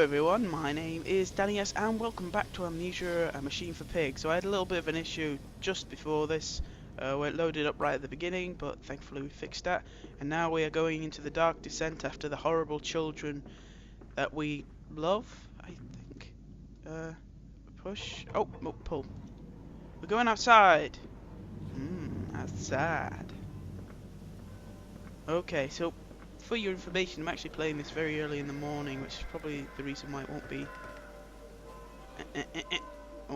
everyone, my name is Danny S and welcome back to Amnesia, a machine for pigs. So I had a little bit of an issue just before this, where it loaded up right at the beginning, but thankfully we fixed that. And now we are going into the dark descent after the horrible children that we love, I think. Push. Oh, pull. We're going outside. Outside. Okay, so for your information, I'm actually playing this very early in the morning, which is probably the reason why it won't be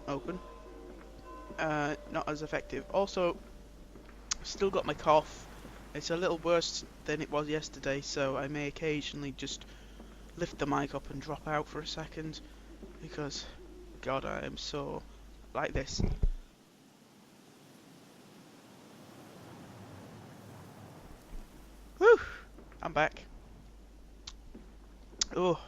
open. Not as effective. Also, I've still got my cough. It's a little worse than it was yesterday, so I may occasionally just lift the mic up and drop out for a second, because, God, I am so like this. Whew! I'm back. Oh,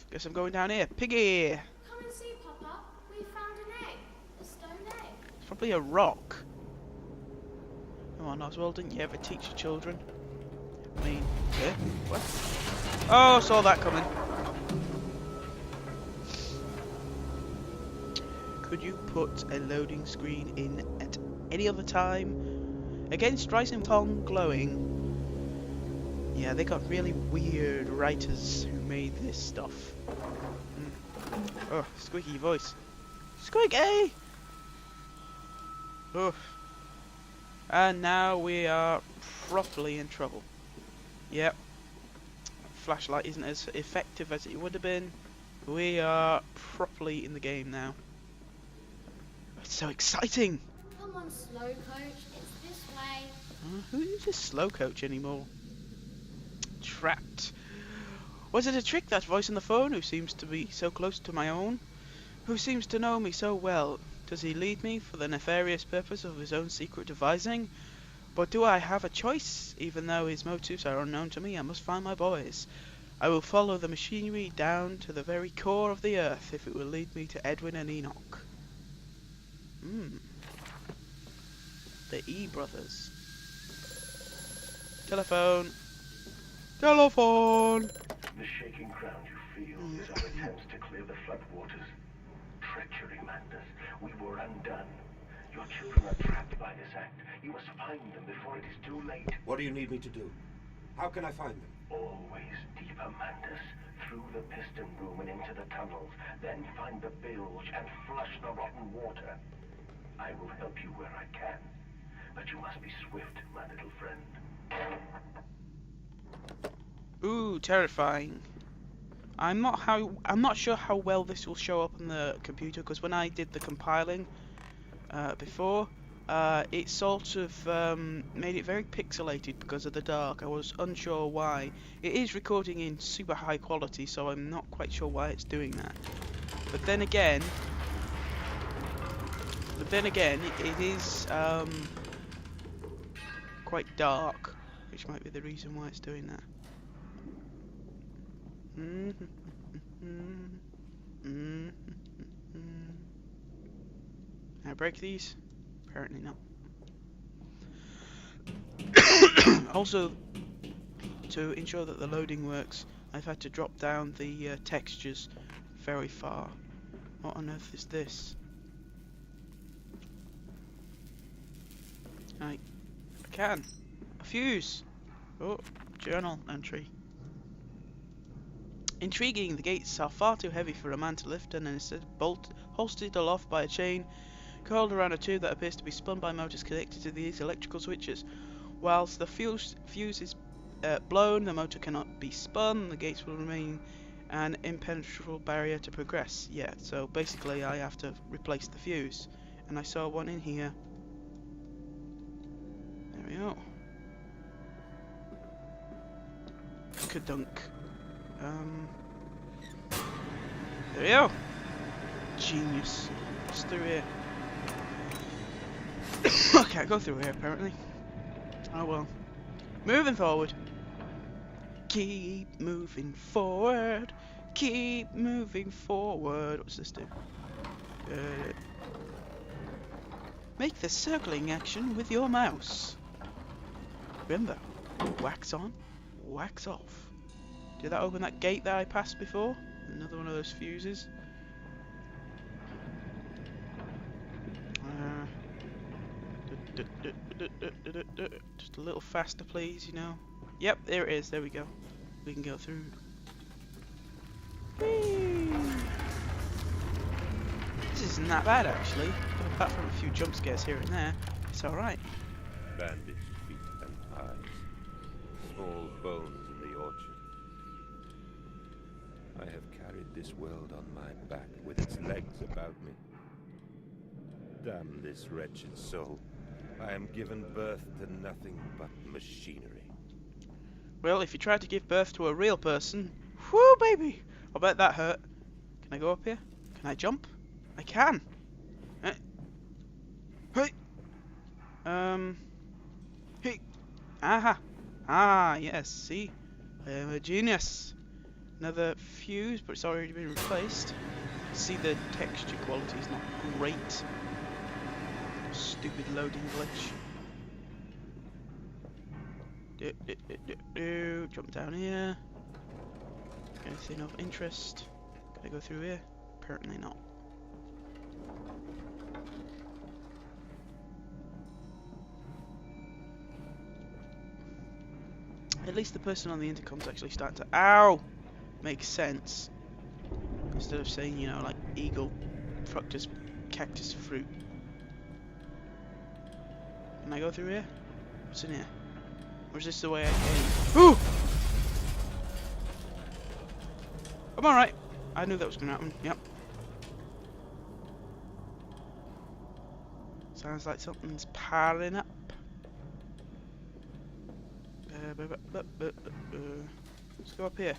guess I'm going down here. Piggy! Come and see, Papa. We found an egg. A stone egg. It's probably a rock. Come on, Oswald, didn't you ever teach your children? I mean, yeah? What? Oh, saw that coming. Could you put a loading screen in at any other time? Against Rising Tong glowing. Yeah, they got really weird writers who made this stuff. Oh, squeaky voice. Squeaky! Oh. And now we are properly in trouble. Yep. Flashlight isn't as effective as it would have been. We are properly in the game now. It's so exciting! Come on, slow coach. It's this way. Who uses slow coach anymore? Trapped. Was it a trick, that voice on the phone, who seems to be so close to my own? Who seems to know me so well? Does he lead me for the nefarious purpose of his own secret devising? But do I have a choice? Even though his motives are unknown to me, I must find my boys. I will follow the machinery down to the very core of the earth if it will lead me to Edwin and Enoch. The E brothers. Telephone. Telephone! The shaking ground you feel is our attempts to clear the floodwaters. Treachery, Mandus. We were undone. Your children are trapped by this act. You must find them before it is too late. What do you need me to do? How can I find them? Always deeper, Mandus. Through the piston room and into the tunnels. Then find the bilge and flush the rotten water. I will help you where I can. But you must be swift, my little friend. Ooh, terrifying. I'm not sure how well this will show up on the computer, because when I did the compiling before, it sort of made it very pixelated because of the dark. I was unsure why. It is recording in super high quality, so I'm not quite sure why it's doing that. But then again, it is quite dark, which might be the reason why it's doing that. Can I break these? Apparently not. Also, to ensure that the loading works, I've had to drop down the textures very far. What on earth is this? I can. A fuse! Oh, journal entry. Intriguing, the gates are far too heavy for a man to lift and instead hoisted aloft by a chain coiled around a tube that appears to be spun by motors connected to these electrical switches. Whilst the fuse is blown, the motor cannot be spun, the gates will remain an impenetrable barrier to progress. Yeah, so basically I have to replace the fuse. And I saw one in here. There we go. Kadunk. There we go. Genius. What's through here? I can't go through here apparently. Oh well. Moving forward. Keep moving forward. Keep moving forward. What's this do? Make the circling action with your mouse. Remember, wax on, wax off. Did that open that gate that I passed before? Another one of those fuses. Just a little faster, please, you know. Yep, there it is. There we go. We can go through. Whee! This isn't that bad, actually. Apart from a few jump scares here and there, it's alright. Bandaged feet and eyes, small bones in the orchard. I have carried this world on my back with its legs about me. Damn this wretched soul. I am given birth to nothing but machinery. Well, if you tried to give birth to a real person, whoo, baby! I bet that hurt. Can I go up here? Can I jump? I can! Hey! Hey! Aha! Ah, yes, see? I am a genius! Another fuse, but it's already been replaced. See, the texture quality is not great. Stupid loading glitch. Jump down here. Anything of interest? Can I go through here? Apparently not. At least the person on the intercom's actually starting to ow make sense. Instead of saying, you know, like eagle, fructus, cactus, fruit. Can I go through here? What's in here? Or is this the way I came? Ooh! I'm alright. I knew that was going to happen. Yep. Sounds like something's piling up. Let's go up here.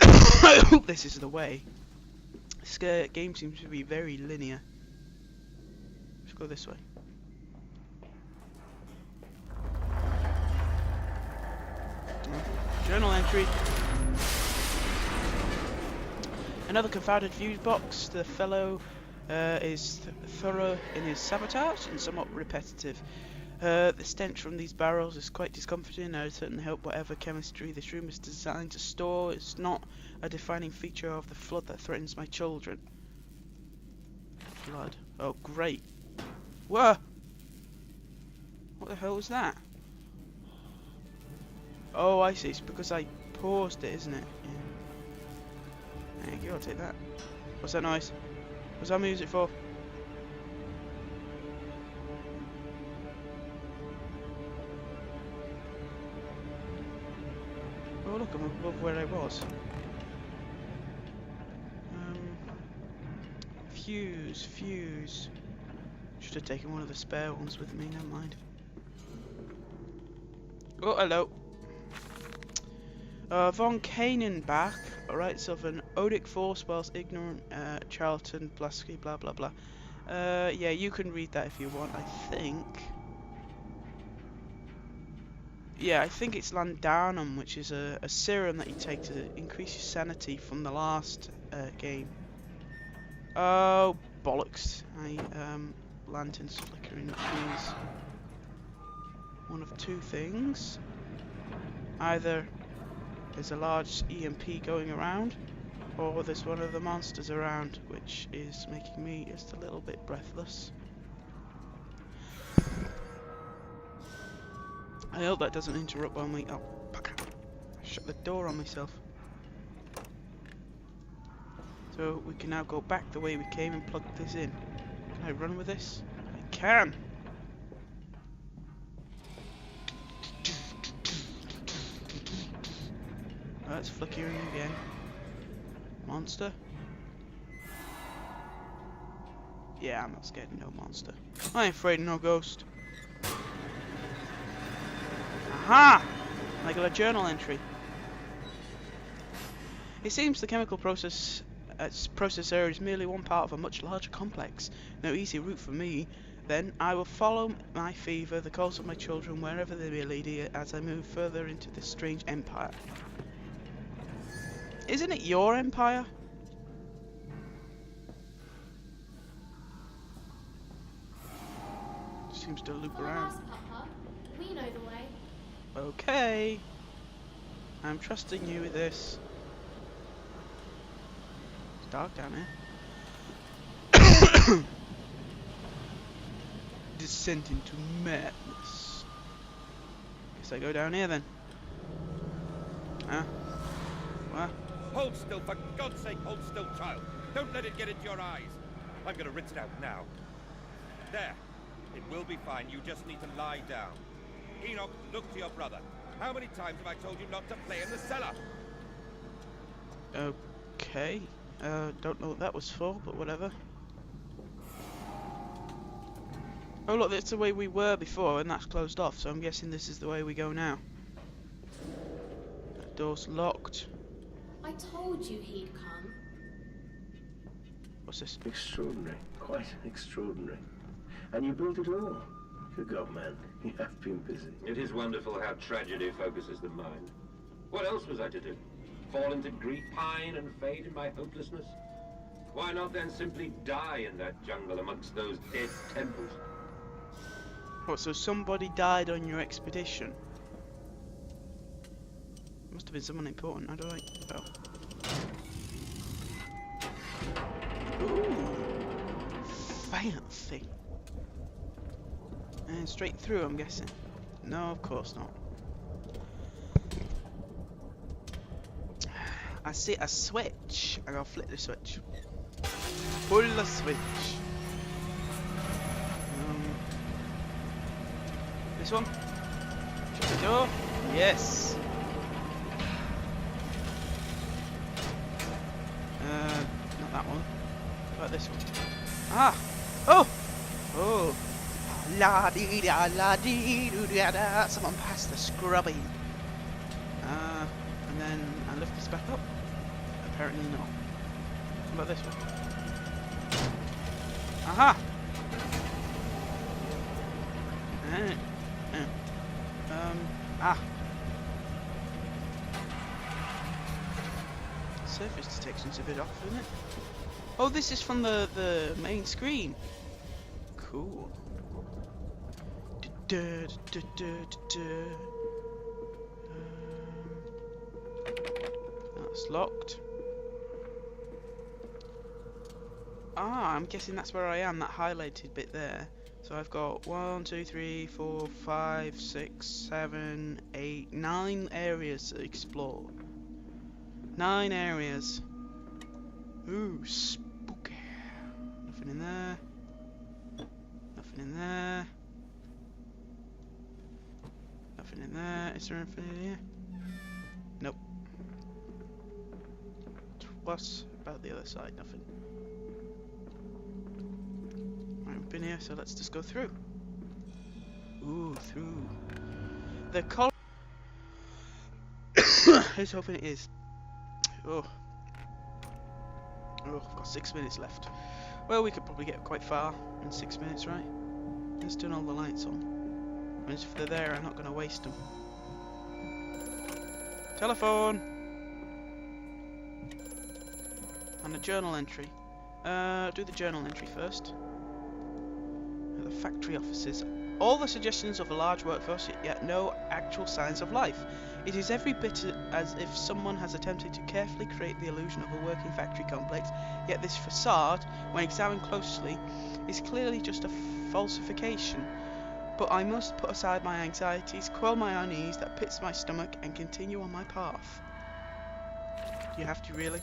I hope this is the way. This game seems to be very linear. Let's go this way. Journal entry. Another confounded fuse box. The fellow is thorough in his sabotage and somewhat repetitive. The stench from these barrels is quite discomforting. I certainly hope whatever chemistry this room is designed to store is not a defining feature of the flood that threatens my children. Flood. Oh, great. Whoa! What the hell was that? Oh, I see. It's because I paused it, isn't it? Yeah. Thank you, I'll take that. What's that noise? What's that music for? Oh, look, I'm above where I was. Fuse. Should have taken one of the spare ones with me, never mind. Oh, hello. Von Kanenbach writes of an odic force whilst ignorant Charlton Blasky, blah blah blah. Yeah, you can read that if you want, I think. Yeah, I think it's Landanum, which is a serum that you take to increase your sanity from the last game. Oh, bollocks. Lanterns flickering, which means one of two things. Either there's a large EMP going around, or there's one of the monsters around, which is making me just a little bit breathless. I hope that doesn't interrupt when we... Oh, shut the door on myself. So we can now go back the way we came and plug this in. Can I run with this? I can! Oh, it's flickering again. Monster? Yeah, I'm not scared of no monster. I ain't afraid of no ghost. Aha! I got a journal entry. It seems the chemical process area is merely one part of a much larger complex. No easy route for me. Then I will follow my fever, the cause of my children, wherever they may lead, as I move further into this strange empire. Isn't it your empire? Seems to loop Follow around. us, Papa. We know the way. Okay. I'm trusting you with this. It's dark down here. Descent into madness. Guess I go down here then. Huh? What? Hold still, for God's sake, hold still, child. Don't let it get into your eyes. I'm gonna rinse it out now. There. It will be fine. You just need to lie down. Enoch, look to your brother. How many times have I told you not to play in the cellar? Okay. Don't know what that was for, but whatever. Oh look, that's the way we were before, and that's closed off, so I'm guessing this is the way we go now. That door's locked. I told you he'd come. What's this? Extraordinary. Quite extraordinary. And you built it all. Good God, man. You have been busy. It is wonderful how tragedy focuses the mind. What else was I to do? Fall into grief, pine and fade in my hopelessness? Why not then simply die in that jungle amongst those dead temples? What, so somebody died on your expedition? Must have been someone important. How do I... Oh. Ooh. Fancy. And straight through, I'm guessing. No, of course not. I see a switch. I gotta flip the switch. Pull the switch. This one? Shut the door? Yes. Not that one. What about this one? Ah! Oh! Oh! La dee da la dee doo da da. Someone passed the scrubbing. And then I lift this back up. Apparently not. What about this one? Aha! Ah. Surface detection's a bit off, isn't it? Oh, this is from the main screen. Cool. That's locked. Ah, I'm guessing that's where I am, that highlighted bit there. So I've got 1, 2, 3, 4, 5, 6, 7, 8, 9 areas to explore. 9 areas. Ooh, spooky. Nothing in there. Nothing in there. Nothing in there. Is there anything in here? Nope. What about the other side? Nothing. I've been here, so let's just go through. Ooh, through. The col. Here's hoping it is. Oh. Oh, I've got 6 minutes left. Well, we could probably get quite far in 6 minutes, right? Let's turn all the lights on. And if they're there, I'm not going to waste them. Telephone! And a journal entry. Do the journal entry first. The factory offices. All the suggestions of a large workforce, yet no actual signs of life. It is every bit as if someone has attempted to carefully create the illusion of a working factory complex, yet this facade, when examined closely, is clearly just a falsification. But I must put aside my anxieties, quell my unease that pits my stomach, and continue on my path. You have to, really?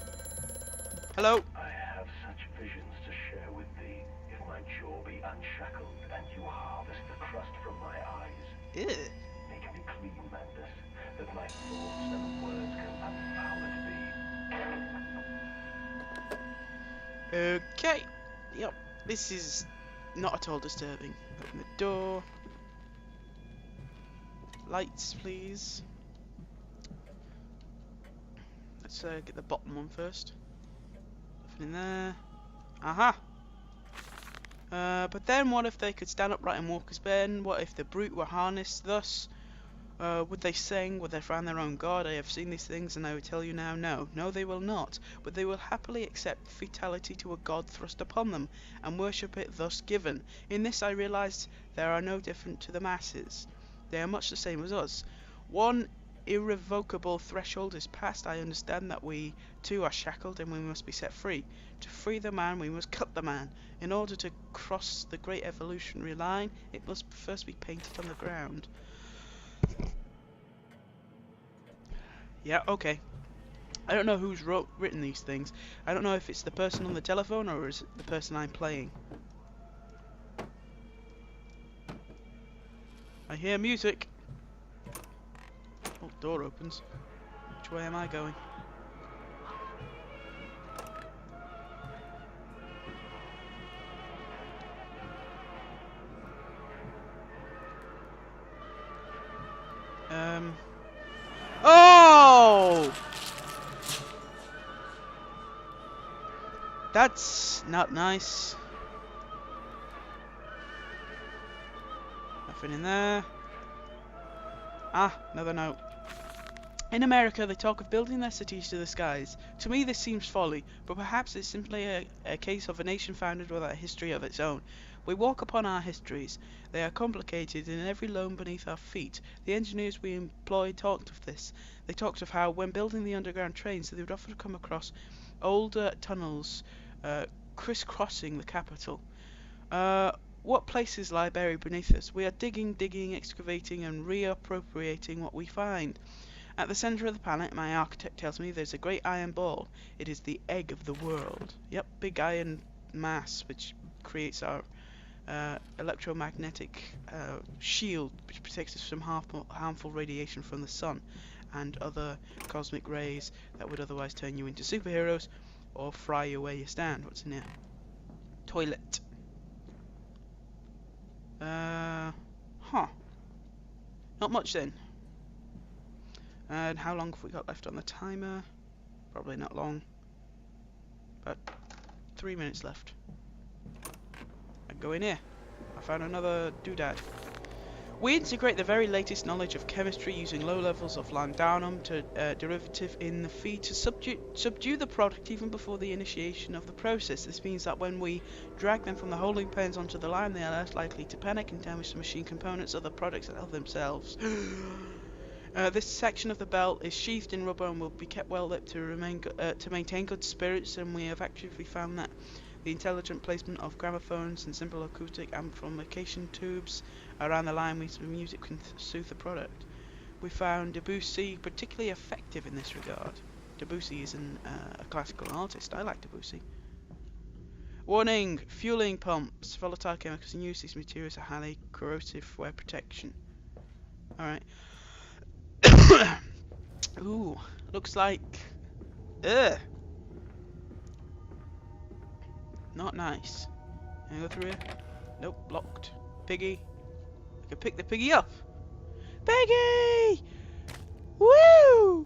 Hello? I have such visions to share with thee. If my jaw be unshackled and you harvest the crust from my eyes. Ew. Make me clean, Mandus, that my thoughts and words can unfoul it be. Okay. Yep. This is not at all disturbing. Open the door. Lights, please. Let's get the bottom one first. Nothing in there. Aha! But then what if they could stand upright and walk as men? What if the brute were harnessed thus? Would they sing? Would they find their own god? I have seen these things and I will tell you now, no. No, they will not. But they will happily accept fatality to a god thrust upon them, and worship it thus given. In this I realized they are no different to the masses. They are much the same as us. One irrevocable threshold is passed, I understand that we too are shackled and we must be set free. To free the man, we must cut the man. In order to cross the great evolutionary line, it must first be painted on the ground. Yeah, okay. I don't know who's written these things. I don't know if it's the person on the telephone or is it the person I'm playing. I hear music. Oh, door opens. Which way am I going? Oh! That's not nice. Nothing in there. Ah, another note. In America, they talk of building their cities to the skies. To me, this seems folly, but perhaps it's simply a case of a nation founded without a history of its own. We walk upon our histories. They are complicated in every loam beneath our feet. The engineers we employ talked of this. They talked of how, when building the underground trains, they would often come across old tunnels crisscrossing the capital. What places lie buried beneath us? We are digging, excavating, and reappropriating what we find. At the centre of the planet, my architect tells me there's a great iron ball. It is the egg of the world. Yep, big iron mass which creates our electromagnetic shield, which protects us from harmful radiation from the sun and other cosmic rays that would otherwise turn you into superheroes or fry you where you stand. What's in here? Toilet. Huh. Not much then. And how long have we got left on the timer? Probably not long. About 3 minutes left. I go in here. I found another doodad. We integrate the very latest knowledge of chemistry using low levels of lanthanum to derivative in the feed to subdue the product even before the initiation of the process. This means that when we drag them from the holding pens onto the line, they are less likely to panic and damage the machine components or the products themselves. This section of the belt is sheathed in rubber and will be kept well lit to maintain good spirits, and we have actively found that the intelligent placement of gramophones and simple acoustic amplification tubes around the line with music can soothe the product. We found Debussy particularly effective in this regard. Debussy is a classical artist. I like Debussy. Warning! Fueling pumps. Volatile chemicals in use. These materials are highly corrosive for protection. Alright. Ooh, looks like... Ugh! Not nice. Can I go through here? Nope, blocked. Piggy. I can pick the piggy up. Piggy! Woo!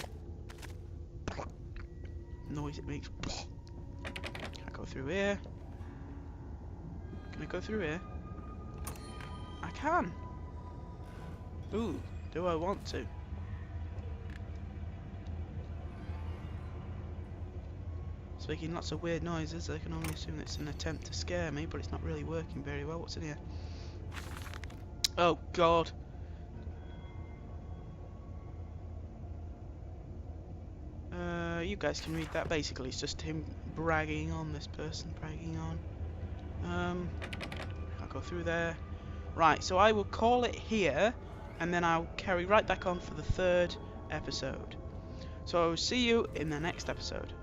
Noise it makes. Can I go through here? Can I go through here? I can. Ooh, do I want to? It's making lots of weird noises. I can only assume it's an attempt to scare me, but it's not really working very well. What's in here? Oh god. You guys can read that. Basically, it's just him bragging on this person, bragging on. I'll go through there. Right, so I will call it here, and then I'll carry right back on for the third episode. So I will see you in the next episode.